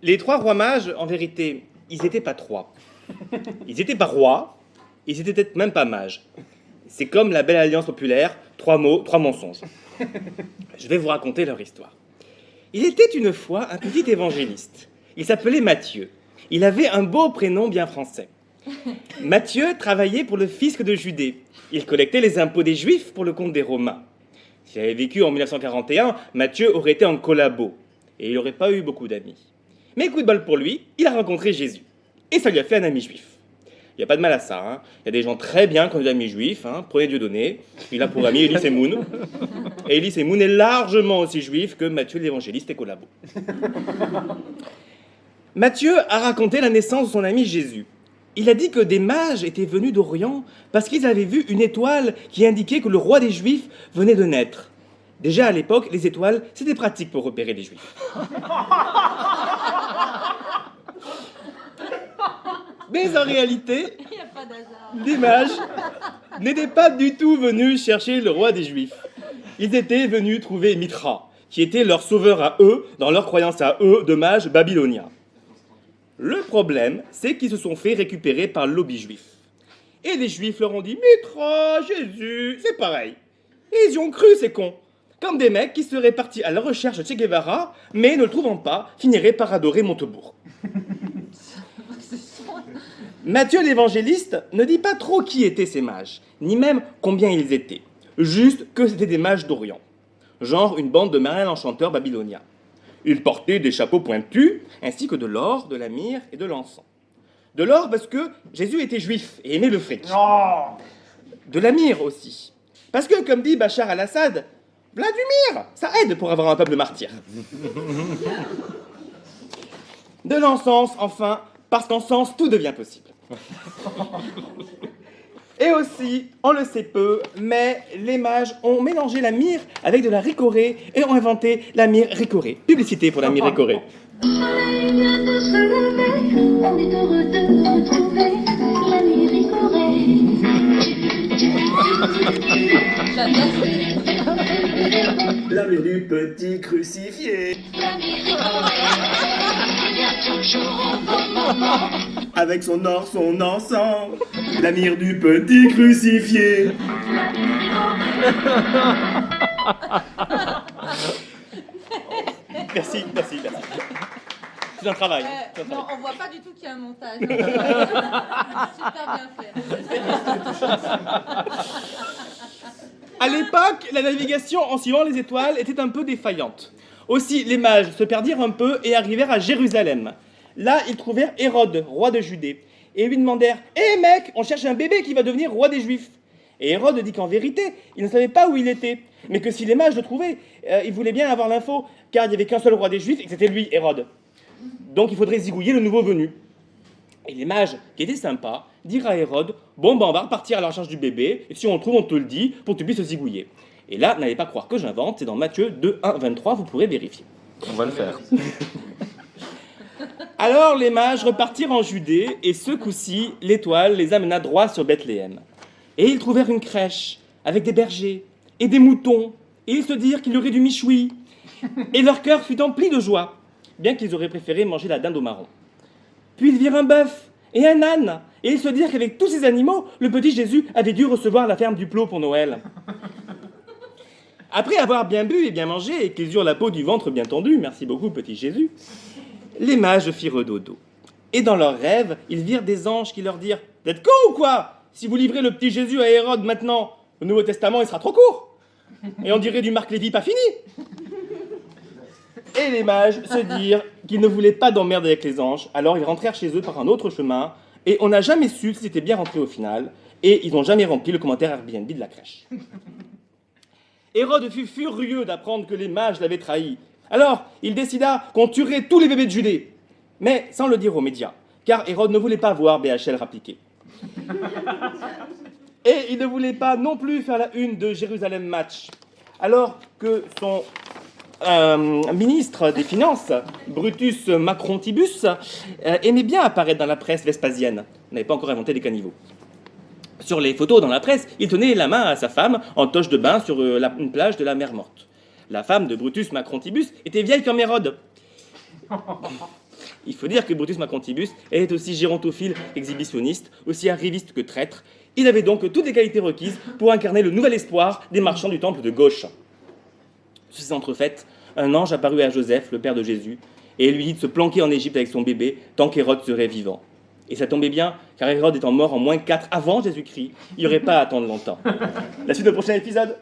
Les trois rois mages, en vérité, ils n'étaient pas trois. Ils n'étaient pas rois, ils n'étaient peut-être même pas mages. C'est comme la belle alliance populaire, trois mots, trois mensonges. Je vais vous raconter leur histoire. Il était une fois un petit évangéliste. Il s'appelait Matthieu. Il avait un beau prénom bien français. Matthieu travaillait pour le fisc de Judée. Il collectait les impôts des Juifs pour le compte des Romains. S'il avait vécu en 1941, Matthieu aurait été en collabo. Et il n'aurait pas eu beaucoup d'amis. Mais coup de bol pour lui, il a rencontré Jésus. Et ça lui a fait un ami juif. Il n'y a pas de mal à ça. Hein. Il y a des gens très bien qui ont des amis juifs. Hein. Prenez Dieudonné. Il a pour ami Élie Semoun. Et Élie Semoun est largement aussi juif que Matthieu l'évangéliste et collabo. Matthieu a raconté la naissance de son ami Jésus. Il a dit que des mages étaient venus d'Orient parce qu'ils avaient vu une étoile qui indiquait que le roi des Juifs venait de naître. Déjà à l'époque, les étoiles, c'était pratique pour repérer les Juifs. Mais en réalité, les mages n'étaient pas du tout venus chercher le roi des Juifs. Ils étaient venus trouver Mithra, qui était leur sauveur à eux, dans leur croyance à eux de mages babyloniens. Le problème, c'est qu'ils se sont fait récupérer par le lobby juif. Et les Juifs leur ont dit « Mithra, Jésus, c'est pareil. » Et ils y ont cru, ces cons. Comme des mecs qui seraient partis à la recherche de Che Guevara, mais ne le trouvant pas, finiraient par adorer Montebourg. Matthieu l'évangéliste ne dit pas trop qui étaient ces mages, ni même combien ils étaient. Juste que c'était des mages d'Orient. Genre une bande de marins enchanteurs babyloniens. Ils portaient des chapeaux pointus, ainsi que de l'or, de la myrrhe et de l'encens. De l'or parce que Jésus était juif et aimait le fric. Oh. De la myrrhe aussi. Parce que, comme dit Bachar al-Assad, v'là du myrrhe, ça aide pour avoir un peuple martyr. De l'encens, enfin, parce qu'en sens, tout devient possible. Et aussi, on le sait peu, mais les mages ont mélangé la myrrhe avec de la ricorée et ont inventé la myrrhe ricorée. Publicité pour la myrrhe ricorée. Soleil vient de se lever, on est heureux de retrouver l'ami Ricoré. L'ami du petit crucifié. L'ami Ricoré, il y a toujours un bon moment. Avec son or, son encens. La myrrhe du petit crucifié. Merci. C'est un travail. Non, on voit pas du tout qu'il y a un montage. Super bien fait. À l'époque, la navigation en suivant les étoiles était un peu défaillante. Aussi, les mages se perdirent un peu et arrivèrent à Jérusalem. Là, ils trouvèrent Hérode, roi de Judée, et lui demandèrent « Hé mec, on cherche un bébé qui va devenir roi des Juifs !» Et Hérode dit qu'en vérité, il ne savait pas où il était, mais que si les mages le trouvaient, il voulait bien avoir l'info, car il n'y avait qu'un seul roi des Juifs, et que c'était lui, Hérode. Donc il faudrait zigouiller le nouveau venu. Et les mages, qui étaient sympas, dirent à Hérode « Bon, on va repartir à la recherche du bébé, et si on le trouve, on te le dit, pour que tu puisses le zigouiller. » Et là, n'allez pas croire que j'invente, c'est dans Matthieu 2, 1, 23, vous pourrez vérifier. On va le faire. Alors les mages repartirent en Judée, et ce coup-ci, l'étoile les amena droit sur Bethléem. Et ils trouvèrent une crèche, avec des bergers, et des moutons, et ils se dirent qu'il y aurait du michoui. Et leur cœur fut empli de joie, bien qu'ils auraient préféré manger la dinde au marron. Puis ils virent un bœuf, et un âne, et ils se dirent qu'avec tous ces animaux, le petit Jésus avait dû recevoir la ferme du Plot pour Noël. Après avoir bien bu et bien mangé, et qu'ils eurent la peau du ventre bien tendue, merci beaucoup petit Jésus, les mages firent dodo. Et dans leurs rêves, ils virent des anges qui leur dirent « Vous êtes con ou quoi? Si vous livrez le petit Jésus à Hérode maintenant, le Nouveau Testament il sera trop court. Et on dirait du Marc Lévy pas fini. » Et les mages se dirent qu'ils ne voulaient pas d'emmerde avec les anges, alors ils rentrèrent chez eux par un autre chemin, et on n'a jamais su s'ils étaient bien rentrés au final, et ils n'ont jamais rempli le commentaire Airbnb de la crèche. Hérode fut furieux d'apprendre que les mages l'avaient trahi. Alors, il décida qu'on tuerait tous les bébés de Judée, mais sans le dire aux médias, car Hérode ne voulait pas voir BHL rappliquer. Et il ne voulait pas non plus faire la une de Jérusalem Match, alors que son ministre des Finances, Brutus Macrontibus, aimait bien apparaître dans la presse vespasienne. Il n'avait pas encore inventé les caniveaux. Sur les photos dans la presse, il tenait la main à sa femme en toche de bain sur une plage de la mer Morte. La femme de Brutus Macrontibus était vieille comme Hérode. Il faut dire que Brutus Macrantibus était aussi gérontophile qu'exhibitionniste, aussi arriviste que traître. Il avait donc toutes les qualités requises pour incarner le nouvel espoir des marchands du temple de gauche. Sur ces entrefaites, un ange apparut à Joseph, le père de Jésus, et lui dit de se planquer en Égypte avec son bébé tant qu'Hérode serait vivant. Et ça tombait bien, car Hérode étant mort en -4 avant Jésus-Christ, il n'y aurait pas à attendre longtemps. La suite au prochain épisode.